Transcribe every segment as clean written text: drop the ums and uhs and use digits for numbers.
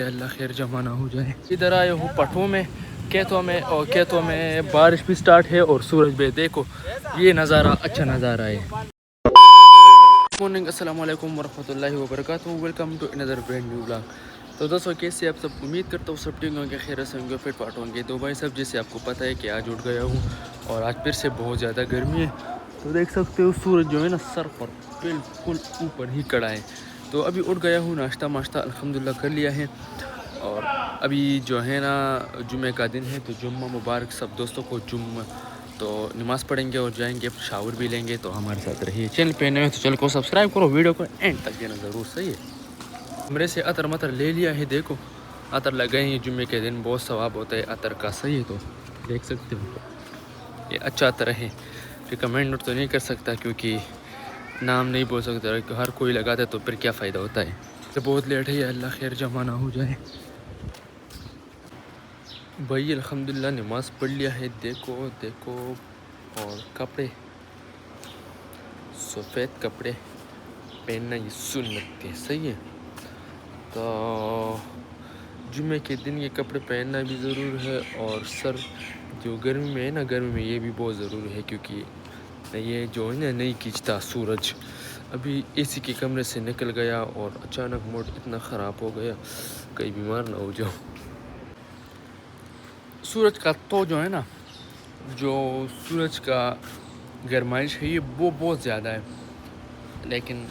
اللہ خیر جمع نہ ہو جائے. ادھر آئے ہوں پٹھوں میں کھیتوں میں اور کھیتوں میں بارش بھی سٹارٹ ہے اور سورج بھی. دیکھو یہ نظارہ اچھا نظارہ ہے. مارننگ السلام علیکم ورحمۃ اللہ وبرکاتہ. Welcome to another brand new blog. تو دوستوں کیسے آپ سب امید کرتا ہوں سب ٹھیک ہوں گے خیر سے ہوں گے فٹ پاٹ ہوں گے. تو بھائی صاحب جیسے آپ کو پتہ ہے کہ آج اٹھ گیا ہوں اور آج پھر سے بہت زیادہ گرمی ہے. تو دیکھ سکتے ہو سورج جو ہے نا سر پر بالکل اوپر ہی کڑا ہے. تو ابھی اٹھ گیا ہوں ناشتہ الحمدللہ کر لیا ہے اور ابھی جو ہے نا جمعہ کا دن ہے تو جمعہ مبارک سب دوستوں کو. جمعہ تو نماز پڑھیں گے اور جائیں گے شاور بھی لیں گے. تو ہمارے ساتھ رہیے. چینل پہ نئے تو چینل کو سبسکرائب کرو, ویڈیو کو اینڈ تک دینا ضرور. صحیح ہے. میرے سے عطر مطر لے لیا ہے. دیکھو عطر لگائے ہیں جمعے کے دن بہت ثواب ہوتا ہے عطر کا. صحیح ہے. تو دیکھ سکتے ہو یہ اچھا عطر ہے. ریکمینڈ تو نہیں کر سکتا کیونکہ نام نہیں بول سکتا. ہر کوئی لگاتا ہے تو پھر کیا فائدہ ہوتا ہے. تو بہت لیٹ ہے. اللہ خیر جمع نہ ہو جائے. بھائی الحمدللہ نماز پڑھ لیا ہے. دیکھو اور کپڑے سفید کپڑے پہننا یہ سنت ہے. صحیح ہے. تو جمعے کے دن یہ کپڑے پہننا بھی ضرور ہے اور سر جو گرمی میں ہے نا گرمی میں یہ بھی بہت ضروری ہے کیونکہ یہ جو ہے نا نہیں کھینچتا سورج. ابھی اے سی کے کمرے سے نکل گیا اور اچانک موڈ اتنا خراب ہو گیا کہیں بیمار نہ ہو جاؤ. سورج کا تو جو ہے نا جو سورج کا گرمائش ہے یہ وہ بہت زیادہ ہے. لیکن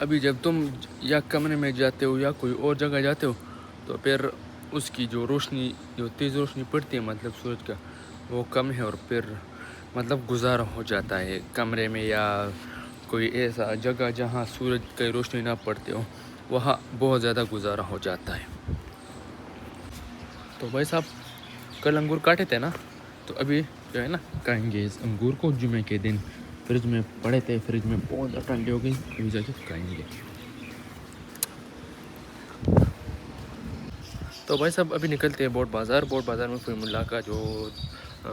ابھی جب تم یا کمرے میں جاتے ہو یا کوئی اور جگہ جاتے ہو تو پھر اس کی جو روشنی جو تیز روشنی پڑتی ہے مطلب سورج کا وہ کم ہے اور پھر مطلب گزارا ہو جاتا ہے کمرے میں یا کوئی ایسا جگہ جہاں سورج کی روشنی نہ پڑتے ہو وہاں بہت زیادہ گزارا ہو جاتا ہے. تو بھائی صاحب کل انگور کاٹے تھے نا تو ابھی جو ہے نا کھائیں گے اس انگور کو. جمعے کے دن فریج میں پڑے تھے, فریج میں بہت ٹھنڈی ہو گئی, ابھی جا کے کھائیں گے. تو بھائی صاحب ابھی نکلتے ہیں بوٹ بازار میں فہیم اللہ کا جو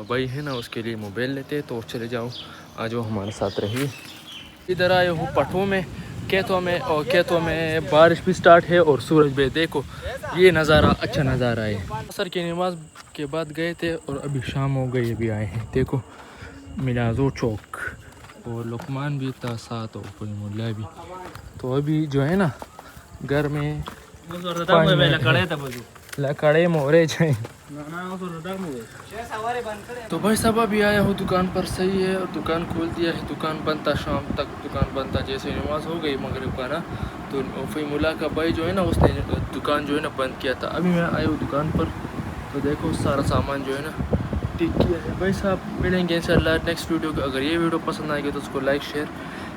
بھائی ہے نا اس کے لیے موبائل لیتے. تو چلے جاؤ آ جاؤ ہمارے ساتھ رہیے. ادھر آئے ہوں پٹھوں میں کھیتوں میں اور کھیتوں میں بارش بھی سٹارٹ ہے اور سورج بھی. دیکھو یہ نظارہ اچھا نظارہ ہے. عصر کی نماز کے بعد گئے تھے اور ابھی شام ہو گئی ابھی آئے ہیں. دیکھو ملازو چوک اور لقمان بھی تھا ساتھ اور فہیم اللہ بھی. تو ابھی جو ہے نا گھر میں لکڑے مورے جائیں. تو بھائی صاحب ابھی آیا ہوں دکان پر. صحیح ہے. اور دکان کھول دیا ہے. دکان بند تھا شام تک دکان بند تھا. جیسے نماز ہو گئی مغرب کا نا تو فہیم اللہ کا بھائی جو ہے نا اس نے دکان جو ہے نا بند کیا تھا. ابھی میں آیا ہوں دکان پر تو دیکھو سارا سامان جو ہے نا ٹھیک کیا ہے. بھائی صاحب ملیں گے انشاءاللہ نیکسٹ ویڈیو کو. اگر یہ ویڈیو پسند آئے گی تو اس کو لائک شیئر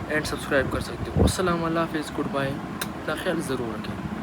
اینڈ سبسکرائب کر سکتے ہو. السلام اللہ حافظ. Goodbye. اپنا خیال ضرور رکھیں.